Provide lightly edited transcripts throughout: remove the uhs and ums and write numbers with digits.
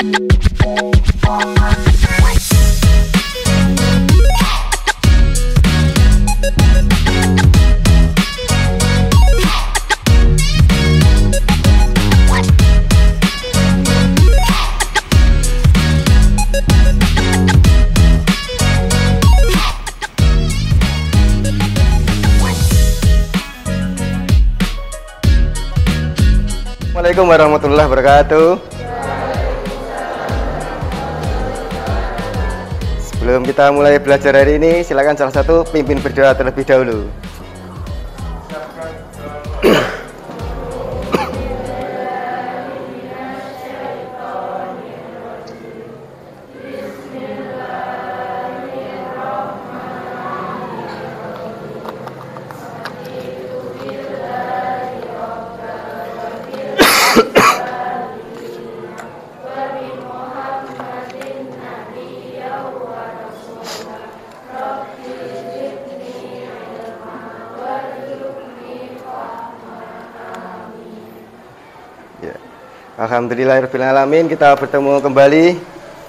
Assalamualaikum warahmatullahi wabarakatuh. Sebelum kita mulai belajar hari ini, silakan salah satu pimpin berdoa terlebih dahulu. Alhamdulillahirrahmanirrahim, kita bertemu kembali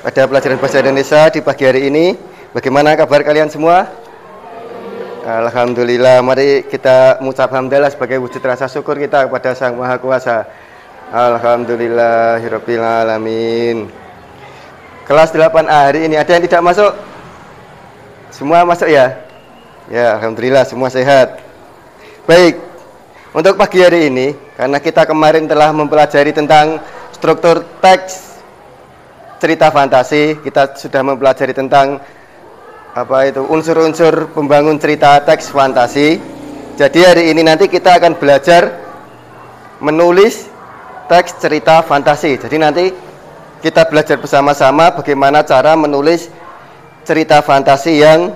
pada pelajaran bahasa Indonesia di pagi hari ini. Bagaimana kabar kalian semua? Alhamdulillah, mari kita mengucap hamdalah sebagai wujud rasa syukur kita kepada Sang Maha Kuasa. Alhamdulillahirabbil alamin. Kelas 8A hari ini ada yang tidak masuk? Semua masuk ya? Ya, alhamdulillah semua sehat. Baik. Untuk pagi hari ini, karena kita kemarin telah mempelajari tentang struktur teks cerita fantasi, kita sudah mempelajari tentang unsur-unsur pembangun cerita teks fantasi. Jadi hari ini nanti kita akan belajar menulis teks cerita fantasi. Jadi nanti kita belajar bersama-sama bagaimana cara menulis cerita fantasi yang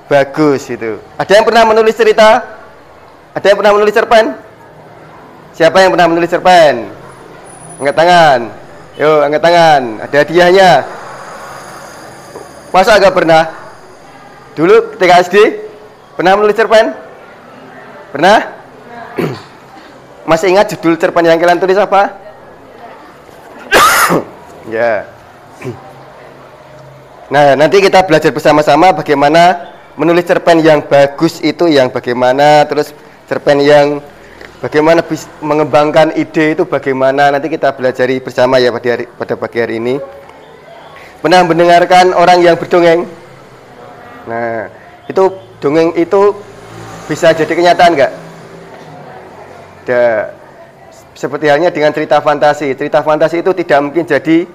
bagus itu. Ada yang pernah menulis cerita? Ada yang pernah menulis cerpen? Siapa yang pernah menulis cerpen? Angkat tangan. Yuk, angkat tangan. Ada hadiahnya. Masa agak pernah? Dulu ketika SD pernah menulis cerpen? Pernah? Masih ingat judul cerpen yang kalian tulis apa? Ya. Nah, nanti kita belajar bersama-sama bagaimana menulis cerpen yang bagus itu yang bagaimana, terus cerpen yang bagaimana mengembangkan ide itu bagaimana, nanti kita belajari bersama ya pada pagi hari ini. Pernah mendengarkan orang yang berdongeng? Nah, itu dongeng itu bisa jadi kenyataan nggak? Seperti halnya dengan cerita fantasi. Cerita fantasi itu tidak mungkin jadi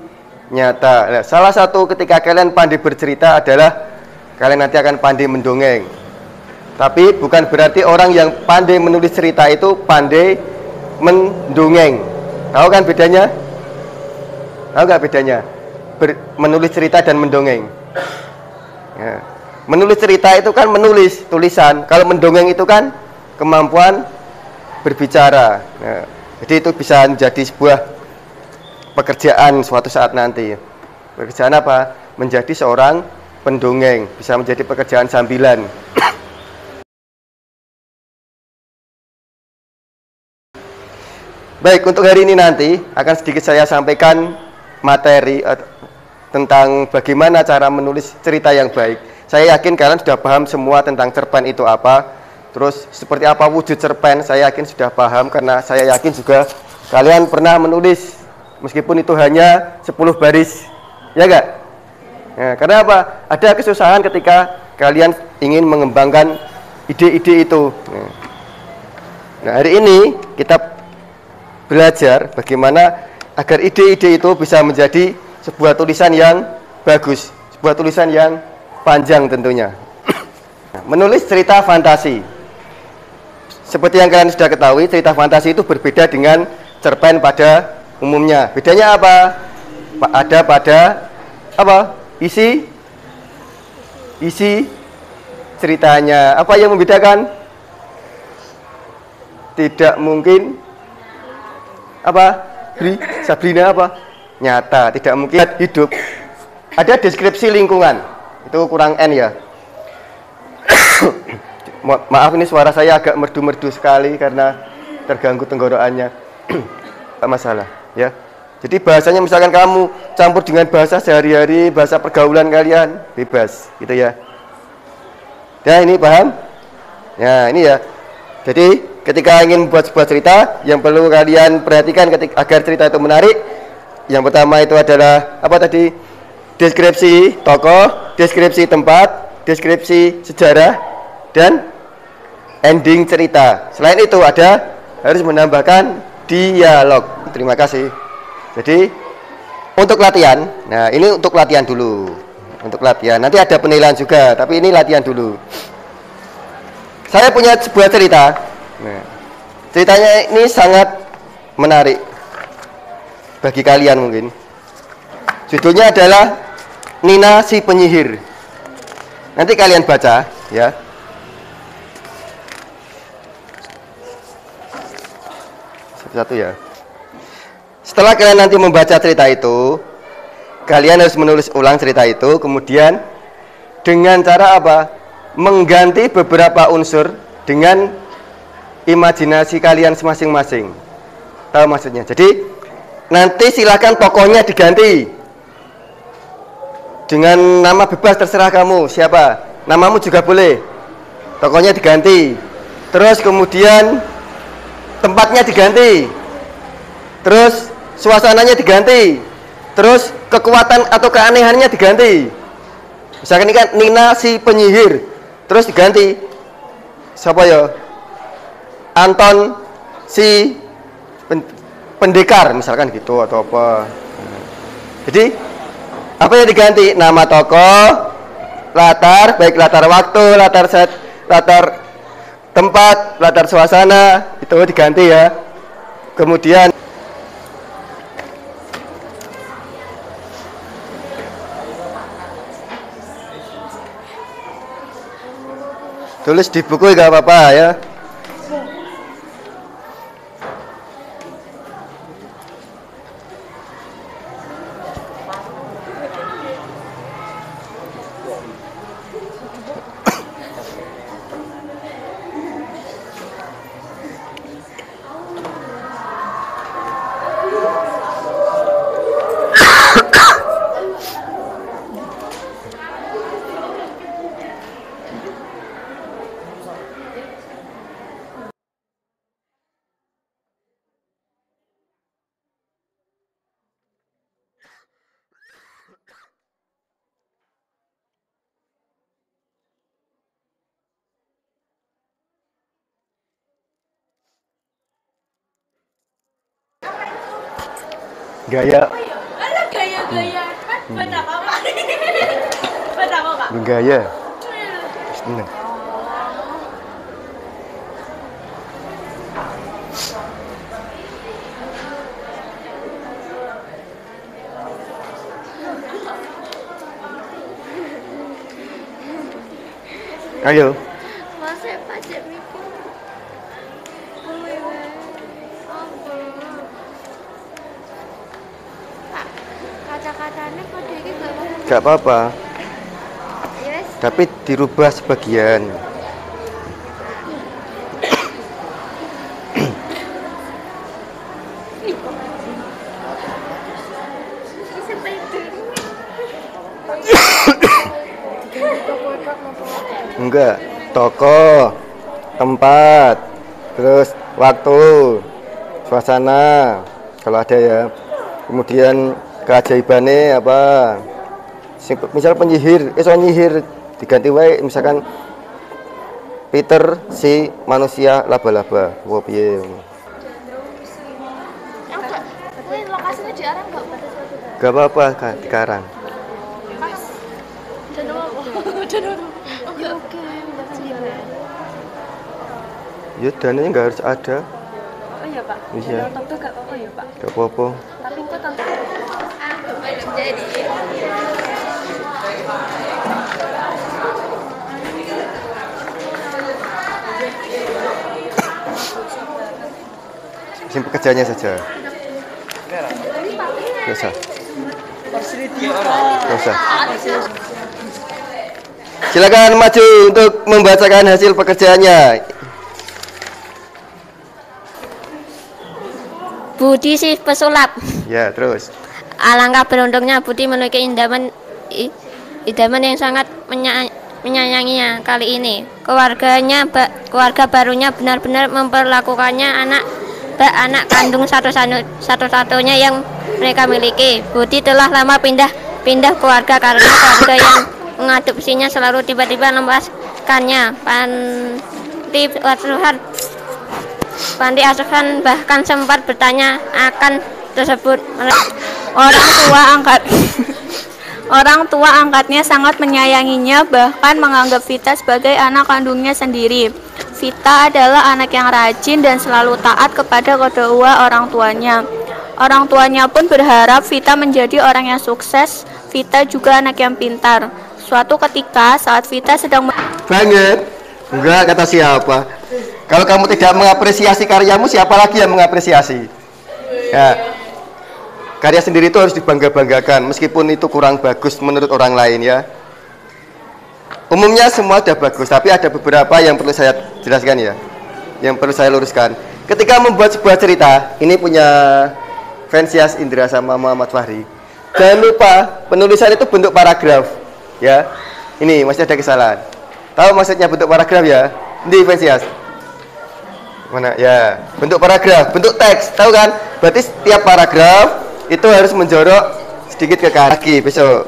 nyata. Nah, salah satu ketika kalian pandai bercerita adalah kalian nanti akan pandai mendongeng. Tapi bukan berarti orang yang pandai menulis cerita itu pandai mendongeng. Tahu kan bedanya? Tahu nggak bedanya? Menulis cerita dan mendongeng. Ya. Menulis cerita itu kan menulis tulisan. Kalau mendongeng itu kan kemampuan berbicara. Ya. Jadi itu bisa menjadi sebuah pekerjaan suatu saat nanti. Pekerjaan apa? Menjadi seorang pendongeng. Bisa menjadi pekerjaan sambilan. Baik, untuk hari ini nanti akan sedikit saya sampaikan materi tentang bagaimana cara menulis cerita yang baik. Saya yakin kalian sudah paham semua tentang cerpen itu apa. Terus seperti apa wujud cerpen, saya yakin sudah paham karena saya yakin juga kalian pernah menulis meskipun itu hanya 10 baris. Ya enggak? Nah, karena apa? Ada kesusahan ketika kalian ingin mengembangkan ide-ide itu. Nah, hari ini kita belajar bagaimana agar ide-ide itu bisa menjadi sebuah tulisan yang bagus, sebuah tulisan yang panjang tentunya. Menulis cerita fantasi. Seperti yang kalian sudah ketahui, cerita fantasi itu berbeda dengan cerpen pada umumnya. Bedanya apa? Ada pada apa? Isi ceritanya. Apa yang membedakan? Tidak mungkin apa? Sabrina apa? Nyata, tidak mungkin hidup. Ada deskripsi lingkungan. Itu kurang N ya. Maaf ini suara saya agak merdu-merdu sekali karena terganggu tenggorokannya. Tak masalah ya. Jadi bahasanya misalkan kamu campur dengan bahasa sehari-hari, bahasa pergaulan kalian, bebas, gitu ya. Ya, ini paham? Ya, ini ya. Jadi ketika ingin membuat sebuah cerita, yang perlu kalian perhatikan agar cerita itu menarik, yang pertama itu adalah apa tadi? Deskripsi tokoh, deskripsi tempat, deskripsi sejarah, dan ending cerita. Selain itu harus menambahkan dialog. Terima kasih. Jadi untuk latihan, nah ini untuk latihan dulu. Untuk latihan, nanti ada penilaian juga, tapi ini latihan dulu. Saya punya sebuah cerita. Nah, ceritanya ini sangat menarik bagi kalian mungkin. Judulnya adalah Nina si penyihir. Nanti kalian baca ya. Satu-satu ya. Setelah kalian nanti membaca cerita itu, kalian harus menulis ulang cerita itu, kemudian dengan cara apa? Mengganti beberapa unsur dengan imajinasi kalian masing-masing. Tahu maksudnya? Jadi nanti silakan tokohnya diganti dengan nama bebas, terserah kamu siapa. Namamu juga boleh. Tokohnya diganti. Terus kemudian tempatnya diganti. Terus suasananya diganti. Terus kekuatan atau keanehannya diganti. Misalkan ini kan Nina si penyihir, terus diganti siapa ya? Anton si pendekar misalkan gitu atau apa. Jadi apa yang diganti? Nama tokoh, latar, baik latar waktu, latar set, latar tempat, latar suasana, itu diganti ya. Kemudian tulis di buku gak apa-apa ya. Gaya. Gaya-gaya. Buat apa, Pak? Buat apa, Pak? Gaya. Benar. Ayo. Masih pajak mikir. Pak, kata-katanya kode ini gak apa-apa. Gak apa-apa. Yes. Tapi dirubah sebagian. Enggak, toko, tempat, terus waktu, suasana, kalau ada ya. Kemudian keajaibannya apa? Misal penyihir, nyihir diganti wae misalkan Peter si manusia laba-laba. Wow, piye. Lokasinya di arah nggak? Gak apa-apa, di Karang. Oke, Ya dananya nggak harus ada. oh iya Pak. Iya. Tentu nggak apa-apa ya Pak. Gak apa-apa. Tapi kok tentu. Jadi. Simpan pekerjaannya saja. Gak usah. Gak usah. Silakan maju untuk membacakan hasil pekerjaannya. Budi si pesulap. Ya, terus. Alangkah beruntungnya Budi memiliki idaman yang sangat menyayanginya. Kali ini keluarga barunya benar-benar memperlakukannya anak kandung satu-satunya yang mereka miliki. Budi telah lama pindah keluarga karena keluarga yang mengadopsinya selalu tiba-tiba melepaskannya. Panti asuhan bahkan sempat bertanya akan tersebut. Orang tua angkatnya sangat menyayanginya, bahkan menganggap Vita sebagai anak kandungnya sendiri. Vita adalah anak yang rajin dan selalu taat kepada kedua orang tuanya. Orang tuanya pun berharap Vita menjadi orang yang sukses. Vita juga anak yang pintar. Suatu ketika saat Vita sedang Banget. Enggak, kata siapa? Kalau kamu tidak mengapresiasi karyamu, siapa lagi yang mengapresiasi? Ya. Karya sendiri itu harus dibangga-banggakan, meskipun itu kurang bagus menurut orang lain ya. Umumnya semua sudah bagus, tapi ada beberapa yang perlu saya jelaskan ya, yang perlu saya luruskan. Ketika membuat sebuah cerita, ini punya Vensias Indra sama Muhammad Fahri. Jangan lupa penulisan itu bentuk paragraf, ya. Ini masih ada kesalahan. Tahu maksudnya bentuk paragraf ya? Ini Vensias. Mana ya? Bentuk paragraf, bentuk teks, tahu kan? Berarti setiap paragraf itu harus menjorok sedikit ke kaki besok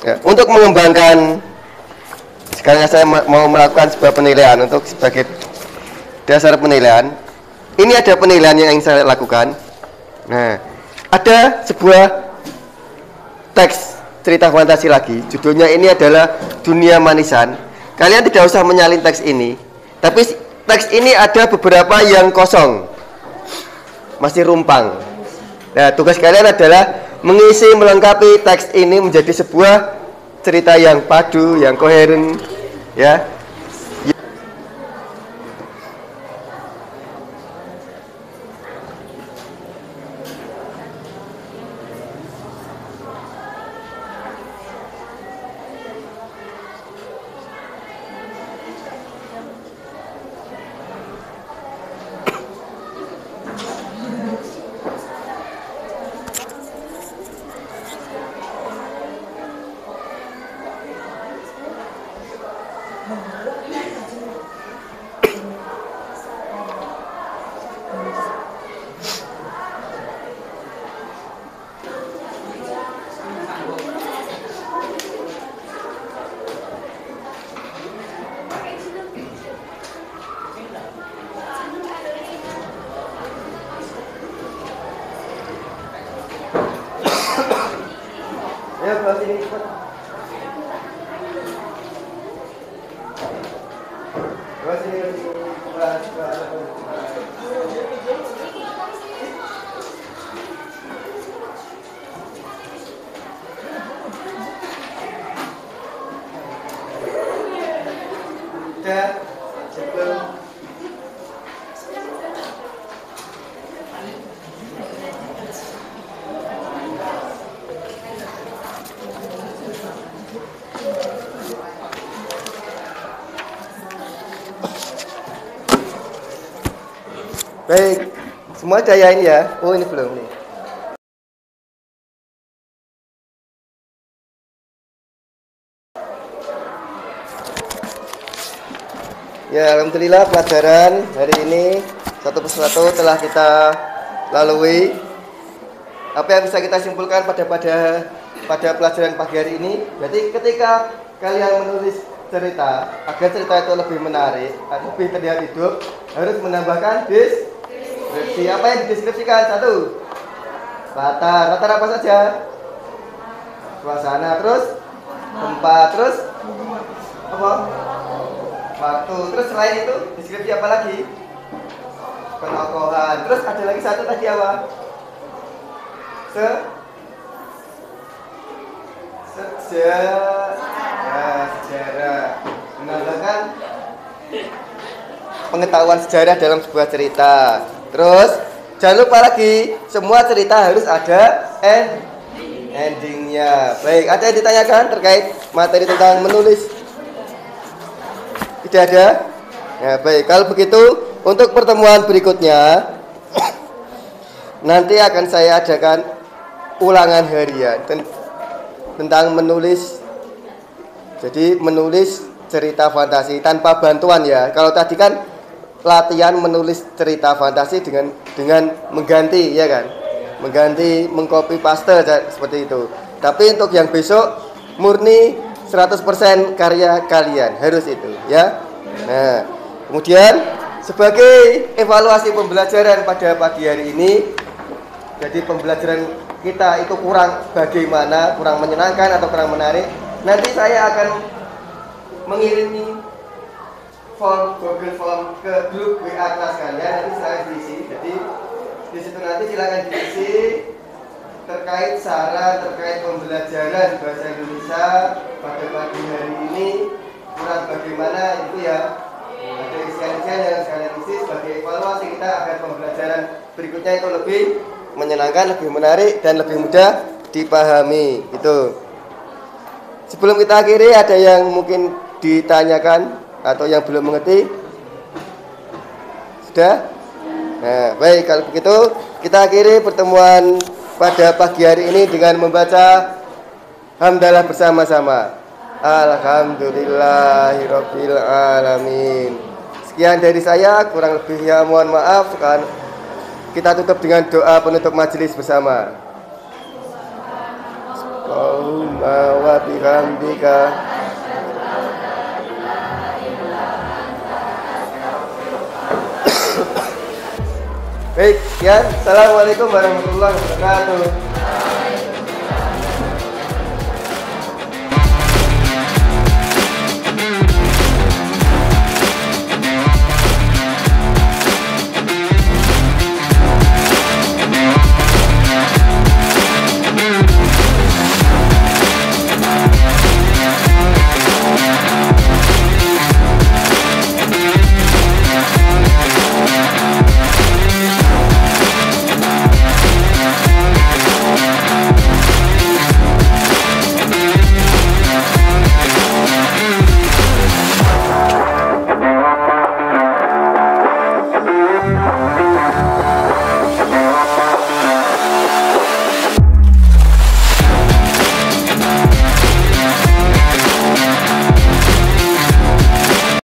ya, untuk mengembangkan. Sekarang saya mau melakukan sebuah penilaian untuk sebagai dasar penilaian. Ini ada penilaian yang ingin saya lakukan. Nah, ada sebuah teks cerita fantasi lagi, judulnya ini adalah Dunia Manisan. Kalian tidak usah menyalin teks ini, tapi teks ini ada beberapa yang kosong, masih rumpang. Nah, tugas kalian adalah mengisi melengkapi teks ini menjadi sebuah cerita yang padu, yang koheren, ya. Ya, kelas ini cepat. Kelas ini kelas. Udah, sebelum baik, semua daya ini ya. Oh, ini belum nih. Ya, alhamdulillah pelajaran hari ini satu persatu telah kita lalui. Apa yang bisa kita simpulkan pada pelajaran pagi hari ini? Jadi ketika kalian menulis cerita, agar cerita itu lebih menarik, lebih terlihat hidup, harus menambahkan deskripsi. Apa yang dideskripsikan? Satu, latar apa saja? Suasana, terus tempat, terus apa? Waktu. Terus selain itu deskripsi apa lagi? Penokohan. Terus ada lagi satu tadi apa? Sejarah. Menambahkan pengetahuan sejarah dalam sebuah cerita. Terus jangan lupa lagi, semua cerita harus ada endingnya. Baik, ada yang ditanyakan terkait materi tentang menulis? Tidak ada? Ya, baik, kalau begitu untuk pertemuan berikutnya nanti akan saya adakan ulangan harian tentang menulis. Jadi menulis cerita fantasi tanpa bantuan ya. Kalau tadi kan latihan menulis cerita fantasi dengan mengganti ya kan, mengganti mengcopy paste seperti itu. Tapi untuk yang besok murni 100% karya kalian, harus itu ya. Nah, kemudian sebagai evaluasi pembelajaran pada pagi hari ini, jadi pembelajaran kita itu kurang bagaimana, kurang menyenangkan atau kurang menarik, nanti saya akan mengirimi form Google Form ke grup WA kelas kalian, nanti silakan diisi. Jadi di situ nanti silakan diisi terkait saran, terkait pembelajaran bahasa Indonesia pada pagi hari ini kurang bagaimana itu ya. Ada isian-isian yang sekalian isi sebagai evaluasi kita agar pembelajaran berikutnya itu lebih menyenangkan, lebih menarik dan lebih mudah dipahami. Itu. Sebelum kita akhiri, ada yang mungkin ditanyakan atau yang belum mengerti? Sudah? Nah, baik, kalau begitu kita akhiri pertemuan pada pagi hari ini dengan membaca hamdalah bersama-sama. Alhamdulillahirabbil alamin. Sekian dari saya, kurang lebihnya mohon maaf. Sekarang kita tutup dengan doa penutup majelis bersama. Allahumma wa bihamdika. Baik, sekian. Assalamualaikum warahmatullahi wabarakatuh.